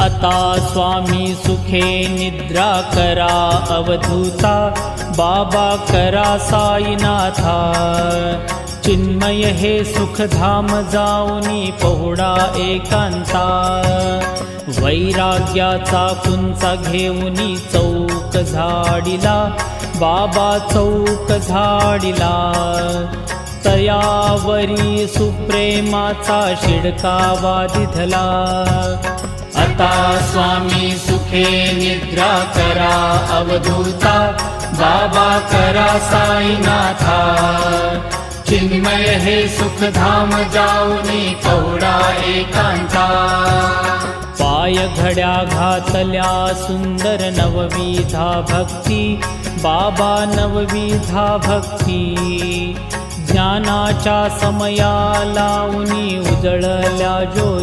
आता स्वामी सुखे निद्रा करा अवधूता, बाबा करा साईनाथा। चिन्मय हे सुखधाम जाऊनी पहुडा एकांता, वैराग्याचा कुंचा घेऊनी चौक झाडिला, बाबा चौक झाडिला। तयावरी सुप्रेमाचा शिडकावा दिधला, आता स्वामी सुखे निद्रा करा अवधूता, बाबा करा साईनाथा। चिन्मय हे सुखधाम जाऊनी पहुडा एकांता, पाय घड्या घातल्या सुंदर नवविधा भक्ती, बाबा नवविधा भक्ती। ज्ञानाच्या समया लावूनी उजळल्या ज्योती,